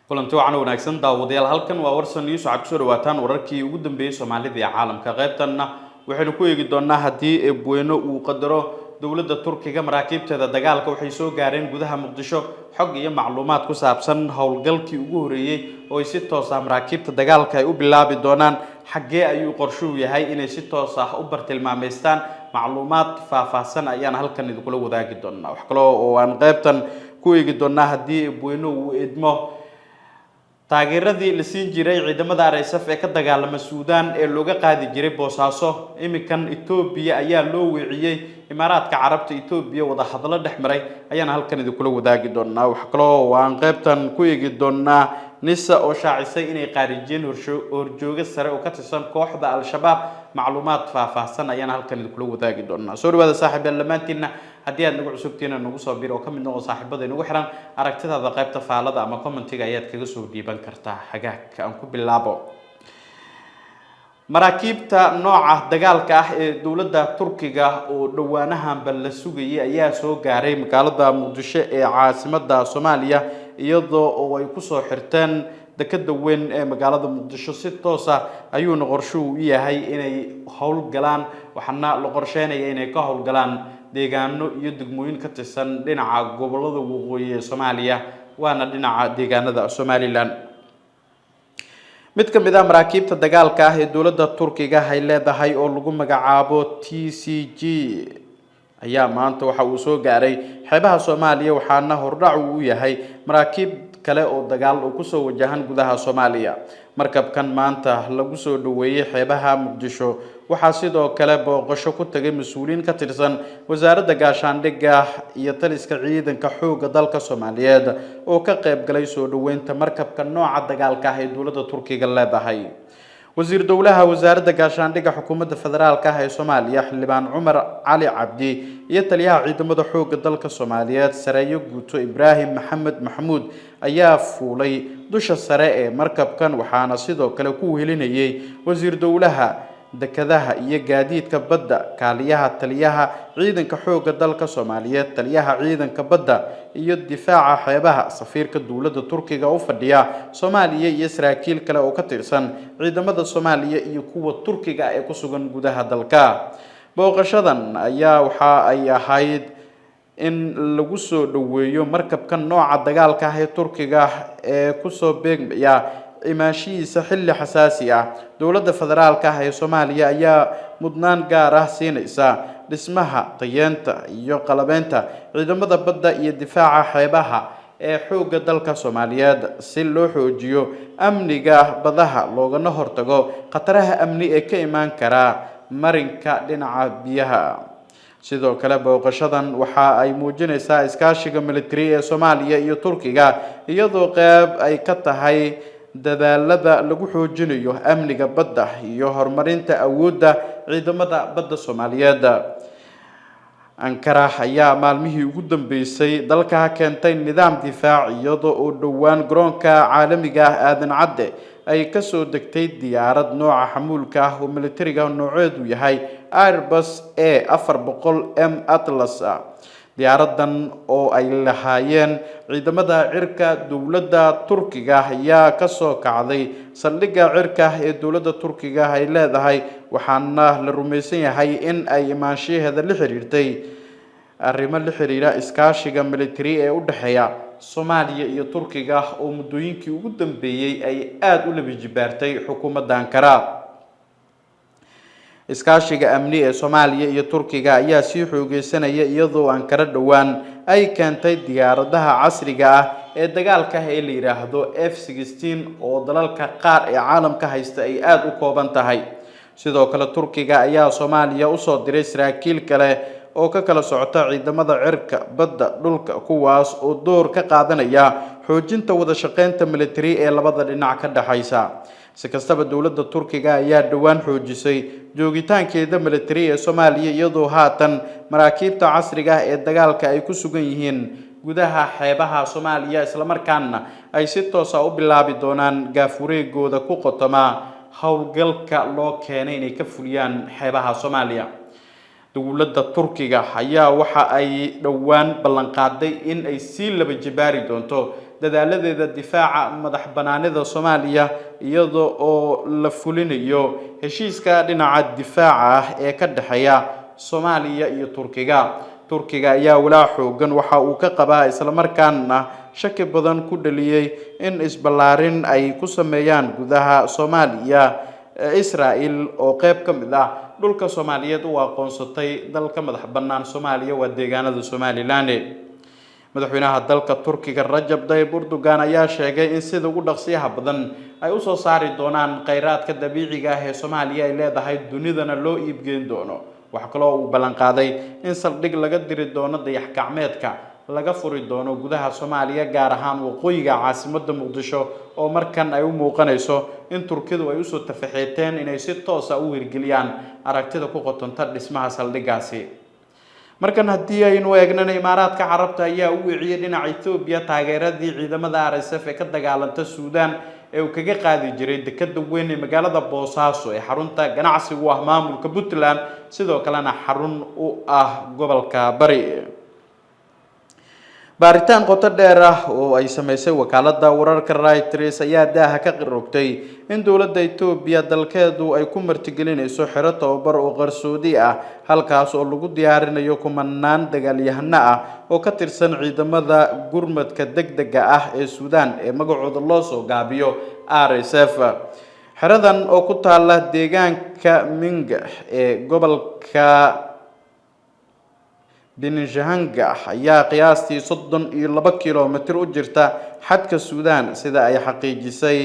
kulanti wacan wanaagsan daawadayaal halkan waa warsan news waxaad kusoo dhawaataan wararkii ugu dambeeyay Soomaalida iyo caalamka qaybtanna waxaynu ku eegi doonaa haddii Eebweyno uu qadaro dawladda Turkiga maraakiibteeda dagaalka waxay soo gaareen gudaha Muqdisho xog iyo macluumaad ku saabsan howlgalkii ugu horeeyay oo si toos ah maraakiibta dagaalka ay u bilaabi doonaan xagee ayuu qorshuhu yahay inay si toos ah u bartilmaameystaan macluumaad faahfaahsan ayaan halkan idinkula wadaagi doonaa wax kale oo aan qaybtan ku eegi doonaa haddii Eebweyno uu idmo taageeradii la siin jiray ciidamada RSF ee ka dagaalama Suudaan ee looga qaadi jiray Boosaaso imikan Itoobiya ayaa loo weeciyay Imaaraadka Carabta Itoobiya wada hadallo dhexmaray ayaan halkan idinkula wadaagi doonaa wax kale oo aan qaybtan ku eegi doonaa nisa oo shaacisay inay qaarijeen horjooga sare oo ka tirsan kooxda Al-Shabaab macluumaad faahfaahsan ayaan halkan idinkula wadaagi doonaa soo dhawaada saaxiibayaal lamaantiina haddii aad nagu cusubtiina nagu soo bir oo ka mid noqon saaxiibada inagu xiran aragtidaada qaybta faalada ama commentiga ayaad kaga soo dhiiban kartaa xagaag aan ku bilaabo maraakiibta nooca dagaalka ah ee dawladda Turkiga oo dhawaanahan bal la sugayay ayaa soo gaaray magaalada Muqdisho ee caasimadda Soomaaliya iyadoo oo ay ku soo xirteen dekada weyn ee magaalada Muqdisho si toos ah ayuu qorshuhu u yahay inay hawl galaan waxana la qorsheenayaa inay ka hawl galaan deegaano iyo degmooyin ka tirsan dhinaca gobolada waqooyi ee Soomaaliya waana dhinaca deegaanada Somaliland mid ka mid ah maraakiibta dagaalka ah ee dawladda Turkiga ay leedahay oo lagu magacaabo TCG ayaa maanta waxa uu soo gaaray xeebaha Soomaaliya waxaana hordhac u yahay maraakiib kale oo dagaal oo ku soo wajahan gudaha Soomaaliya markabkan maanta lagu soo dhaweeyay xeebaha Muqdisho waxa sidoo kale booqasho ku tagay mas'uuliin ka tirsan wasaaradda gaashaandhigga iyo taliska ciidanka xoogga dalka Soomaaliyeed oo ka qayb galay soo dhaweynta markabka nooca dagaalka ah ee dawladda Turkiga leedahay wasiir dawlaha wasaaradda gaashaandhigga xukuumadda federaalka ah ee Soomaaliya xildhibaan Cumar Cali Cabdi iyo taliyaha ciidamada xoogga dalka Soomaaliyeed Sareeyo Guuto Ibraahim Maxamed Maxamuud ayaa fuulay dusha sare ee markabkan waxaana sidoo kale ku welinayay wasiir dawlaha dekadaha iyo gaadiidka badda kaaliyaha taliyaha ciidanka xoogga dalka Soomaaliyeed taliyaha ciidanka badda iyo difaaca xeebaha safiirka dawladda Turkiga u fadhiya Soomaaliya iyo saraakiil kale oo ka tirsan ciidamada Soomaaliya iyo kuwa Turkiga ee ku sugan gudaha dalka booqashadan ayaa waxa ay ahayd in lagu soo dhaweeyo markabkan nooca dagaalka ah ee Turkiga ee ku soo beegmaya imaashiisa xilli xasaasi ah dawladda federaalka ah ee Soomaaliya ayaa mudnaan gaar ah siinaysa dhismaha tayeenta iyo qalabeynta ciidamada badda iyo difaaca xeebaha ee xoogga dalka Soomaaliyeed si loo xoojiyo amniga badaha loogana hortago khataraha amni ee ka imaan kara marinka dhinaca biyaha sidoo kale booqashadan waxa ay muujinaysaa iskaashiga military ee Soomaaliya iyo Turkiga iyadoo qayb ay ka tahay dadaalada lagu xoojinayo amniga badda iyo horumarinta awoodda ciidamada badda Soomaaliyeed Ankara ayaa maalmihii ugu dambeysay dalka keentay nidaam difaac iyadoo oo dhawaan garoonka caalamiga ah Aadan Cadde ay ka soo degtay diyaarad nooca xamuulka ah oo militariga nooceedu yahay Airbus A400M Atlas diyaaradan oo ay lahaayeen ciidamada cirka dawladda Turkiga ayaa ka soo kacday saldhigga cirka ee dawladda Turkiga ay leedahay waxaana la rumaysan yahay in ay imaanshaheeda la xiriirtay arrimo la xiriira iskaashiga military ee u dhaxeeya Soomaaliya iyo Turkiga oo muddooyinkii ugu dambeeyay ay aad u labijibaartay xukuumadda Ankara iskaashiga amni ee Soomaaliya iyo Turkiga ayaa si xoogeysanaya iyadoo Ankara dhawaan ay keentay diyaaradaha casriga ah ee dagaalka ee la yiraahdo F-16 oo dalalka qaar ee caalamka haysta ay aad u kooban tahay sidoo kale Turkiga ayaa Soomaaliya u soo diray saraakiil kale oo ka kala socota ciidamada cirka badda dhulka kuwaas oo door ka qaadanaya xoojinta wada shaqeynta military ee labada dhinac ka dhaxaysa si kastaba dawladda Turkiga ayaa dhawaan xoojisay joogitaankeeda military ee Soomaaliya iyadoo haatan maraakiibta casriga ah ee dagaalka ay ku sugan yihiin gudaha xeebaha Soomaaliya isla markaana ay si toos ah u bilaabi doonaan gaafureegooda ku qotoma howlgalka loo keenay inay ka fuliyaan xeebaha Soomaaliya dowladda Turkiga ayaa waxa ay dhowaan ballan qaaday in ay sii laba jibaari doonto dadaaladeeda difaaca madax banaanida Soomaaliya iyadoo oo la fulinayo heshiiska dhinaca difaaca ee ka dhaxeeya Soomaaliya iyo Turkiga. Turkiga ayaa walaa xoogan waxa uu ka qabaa isla markaana shaki badan ku dhaliyay in isballaarin ay ku sameeyaan gudaha Soomaaliya Israel oo qayb ka mid ah dhulka Soomaaliyeed oo aqoonsatay dalka madax bannaan Soomaaliya waa deegaanada Somaliland. madaxweynaha dalka Turkiga Rajab Tayyip Erdogan ayaa sheegay in sida ugu dhaqsiyaha badan ay u soo saari doonaan kheyraadka dabiiciga ah ee Soomaaliya ay leedahay dunidana loo iibgeyn doono. waxa kale oo uu ballan qaaday in saldhig laga diri doono dayax gacmeedka laga furi doono gudaha Soomaaliya gaar ahaan waqooyiga caasimadda Muqdisho oo markan ay u muuqanayso in Turkidu ay u soo tafaxeeteen inay si toos ah u hirgeliyaan aragtida ku qotonta dhismaha saldhigaasi. markan haddii aynu eegnana Imaaraadka Carabta ayaa u wiciyay dhinaca Ethiopia taageeradii ciidamada RSF ee ka dagaalanta Suudaan ee uu kaga qaadi jiray dekedda weyn ee magaalada Boosaaso ee xarunta ganacsiga u ah maamulka Puntland sidoo kalena xarun u ah gobolka Bari. baaritaan qoto dheer ah oo ay sameysay wakaaladda wararka Reuters ayaa daaha ka qirogtay in dowladda Ethiopia dalkeedu ay ku martigelinayso xero tababar oo qarsoodi ah halkaas oo lagu diyaarinayo kumanaan dagaalyahano ah oo ka tirsan ciidamada gurmadka degdega ah ee Suudaan ee magacooda loo soo gaabiyo RSF. xeradan oo ku taala deegaanka Minga ee gobolka Binjahanga ayaa qiyaastii 32 kiiloomitir u jirta xadka Suudaan sida ay xaqiijisay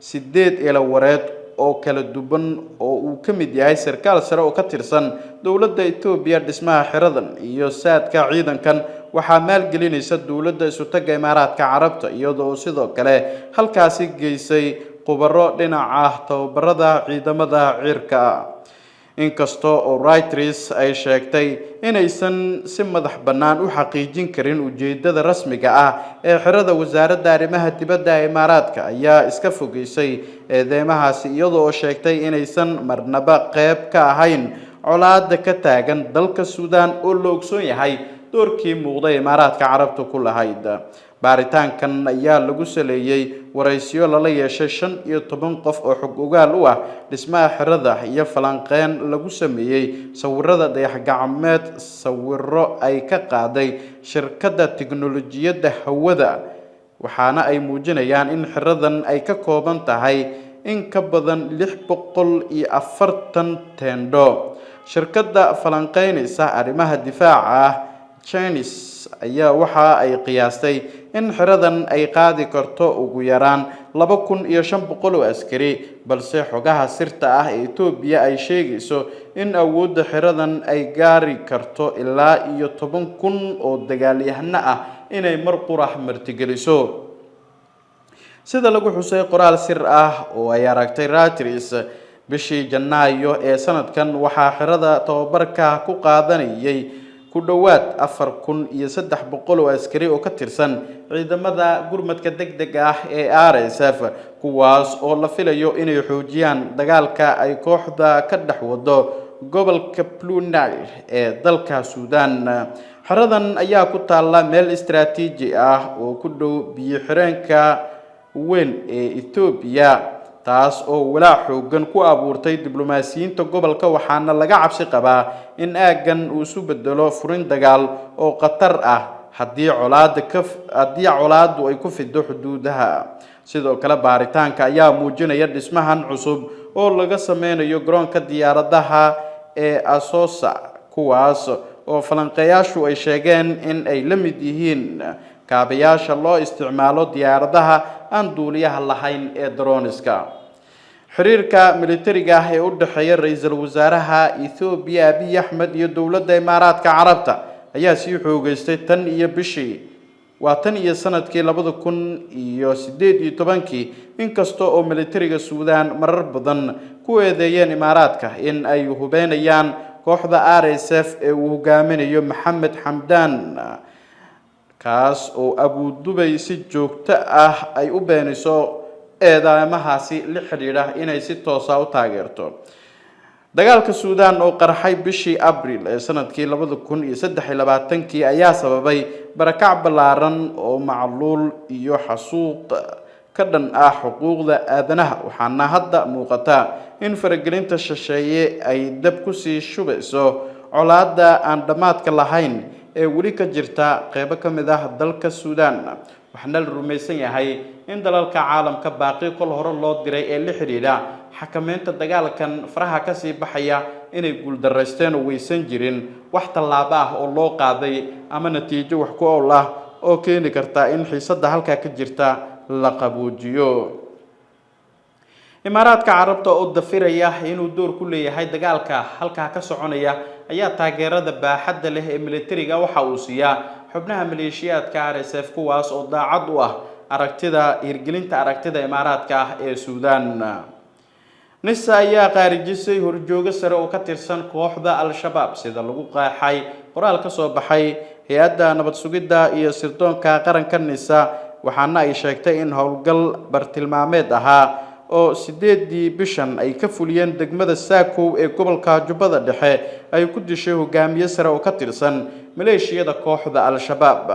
8 ilo wareed oo kala duwan oo uu ka mid yahay sarkaal sare oo ka tirsan dowladda Ethiopia. dhismaha xeradan iyo saadka ciidankan waxaa maalgelinaysa dowladda isutaga Imaaraadka Carabta iyadoo sidoo kale halkaasi geysay khubaro dhinaca tababarada ciidamada cirka. inkastoo oo Reuters ay sheegtay inaysan si madax bannaan u xaqiijin karin ujeedada rasmiga ah ee xerada wasaaradda arrimaha dibadda ee Imaaraadka ayaa iska fogeysay eedeymahaasi iyadoo sheegtay inaysan marnaba qayb ka ahayn colaadda ka taagan dalka Suudaan oo la ogsoon yahay doorkii muuqday Imaaraadka Carabta ku lahayd. baaritaankan ayaa lagu saleeyay waraysiyo lala yeeshay 15 qof oo xog ogaal u ah dhismaha xerada iyo falanqeyn lagu sameeyay sawirada dayax gacmeed sawiro ay ka qaaday shirkadda tiknoolajiyadda hawada waxaana ay muujinayaan in xeradan ay ka kooban tahay in ka badan 640 teendho. shirkadda falanqeynaysa arrimaha difaaca Chinese ayaa waxa ay qiyaastay in xeradan ay qaadi karto ugu yaraan 2500 oo askari balse xogaha sirta ah ee Ethiopia ay sheegayso in awoodda xeradan ay gaari karto ilaa 10,000 oo dagaalyahano ah inay mar qurax martigeliso. sida lagu xusay qoraal sir ah oo ay aragtay Reuters bishii Janaayo ee sanadkan waxaa xerada tababarka ku qaadanayay ku dhawaad 4,300 oo askari oo ka tirsan ciidamada gurmadka degdega ah ee RSF kuwaas oo la filayo inay xoojiyaan dagaalka ay kooxda ka dhex wado gobolka Blue Nile ee dalka Suudaan. xeradan ayaa ku taala meel istiraatiiji ah oo ku dhow biyo xireenka weyn ee Ethiopia taas oo walaac xoogan ku abuurtay diblomaasiyiinta gobolka waxaana laga cabsi qabaa in aagan uu isu bedelo furin dagaal oo khatar ah haddii colaadu ay ku fido xuduudaha. sidoo kale baaritaanka ayaa muujinaya dhismahan cusub oo laga sameynayo garoonka diyaaradaha ee Asosa kuwaas oo falanqeeyaashu ay sheegeen in ay la mid yihiin kaabayaasha loo isticmaalo diyaaradaha aan duuliyaha lahayn ee droniska. xiriirka militariga ah ee u dhaxeeya ra'iisul wasaaraha Ethiopia Abiy Ahmed iyo dowladda Imaaraadka Carabta ayaa sii xoogaystay tan iyo sanadkii 2018 inkastoo oo militariga Suudaan marar badan ku eedeeyeen Imaaraadka in ay hubeenayaan kooxda RSF ee uu hogaaminayo Maxamed Xamdaan kaas oo Abu Dhabi si joogto ah ay u beenayso eedeymahaasi la xiriira inay si toos ah u taageerto. dagaalka Suudaan oo qarxay bishii Abriil ee sanadkii 2023 ayaa sababay barakac ballaaran oo macluul iyo xasuuq ka dhan ah xuquuqda aadanaha waxaana hadda muuqata in faragelinta shisheeye ay dab ku sii shubayso colaadda aan dhamaadka lahayn ee weli ka jirta qaybo ka mid ah dalka Suudaan waxaana la rumaysan yahay in dalalka caalamka baaqi kol hore loo diray ee la xiriira xakameynta dagaalkan faraha ka sii baxaya inay guuldareysteen oo weysan jirin wax tallaabo ah oo loo qaaday ama natiijo wax ku ool ah oo keeni karta in xiisadda halka ka jirta la qaboojiyo imaaraadka carabta oo dafiraya inuu door ku leeyahay dagaalka halka ka soconaya ayaa taageerada baaxadda leh ee militariga waxa uu siiyaa xubnaha maleeshiyaadka RSF kuwaas oo daacad u ah hirgelinta aragtida imaaraadka ah ee Suudaan nisa ayaa qaarijisay horjooga sare oo ka tirsan kooxda al-shabaab sida lagu qeexay qoraal ka soo baxay hay'adda nabad sugidda iyo sirdoonka qaranka nisa waxaana ay sheegtay in howlgal bartilmaameed ahaa oo 8 bishan ay ka fuliyeen degmada Saakow ee gobolka Jubbada Dhexe ay ku dishay hogaamiye sare oo ka tirsan maleeshiyada kooxda al-shabaab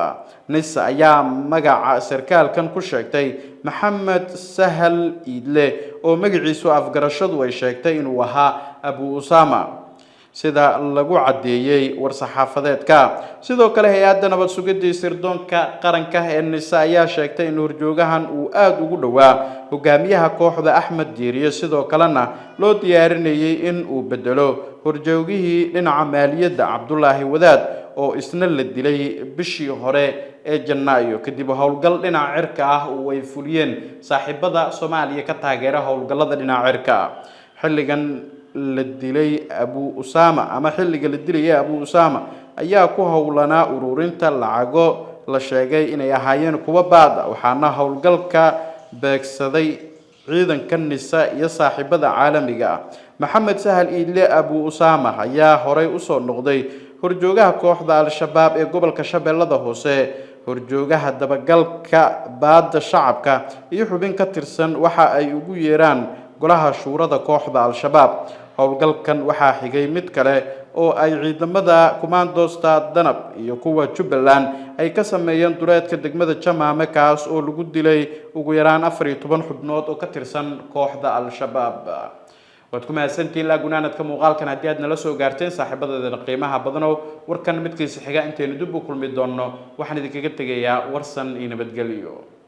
nisa ayaa magaca sarkaalkan ku sheegtay Maxamed Sahal Iidle oo magaciisu afgarashadu ay sheegtay inuu ahaa Abu Usama sida lagu cadeeyay war-saxaafadeedka sidoo kale hay'adda nabad sugidda sirdoonka qaranka ee nisa ayaa sheegtay in horjoogahan uu aad ugu dhawaa hogaamiyaha kooxda Axmed Diiriye sidoo kalena loo diyaarinayay in uu bedelo horjoogihii dhinaca maaliyadda Cabdullaahi Wadaad oo isna la dilay bishii hore ee Janaayo kadib howlgal dhinaca cirka ah oo ay fuliyeen saaxiibada Soomaaliya ka taageera howlgallada dhinaca cirka xilligan la dilay Abu Usama ama xilliga la dilay Abu Usama ayaa ku howlanaa ururinta lacago la sheegay inay ahaayeen kuwa baad waxaana howlgalka beegsaday ciidanka nisa iyo saaxiibada caalamiga Maxamed Sahal Iidle Abu Usama ayaa horay u soo noqday horjoogaha kooxda al-shabaab ee gobolka Shabeellada Hoose horjoogaha dabagalka baadda shacabka iyo xubin ka tirsan waxa ay ugu yeeraan golaha shuurada kooxda al-shabaab howlgalkan waxaa xigay mid kale oo ay ciidamada commandosta danab iyo kuwa Jubbaland ay ka sameeyeen dureedka degmada Jamaame kaas oo lagu dilay ugu yaraan 14 xubnood oo ka tirsan kooxda al-shabaab waad ku mahadsantihiin la gunaanadka muuqaalkan haddii aad nala soo gaarteen saaxiibadeena qiimaha badanow warkan midkiisa xiga intaynu dib u kulmi doonno waxaan idinkaga tegayaa warsan iyo nabadgelyo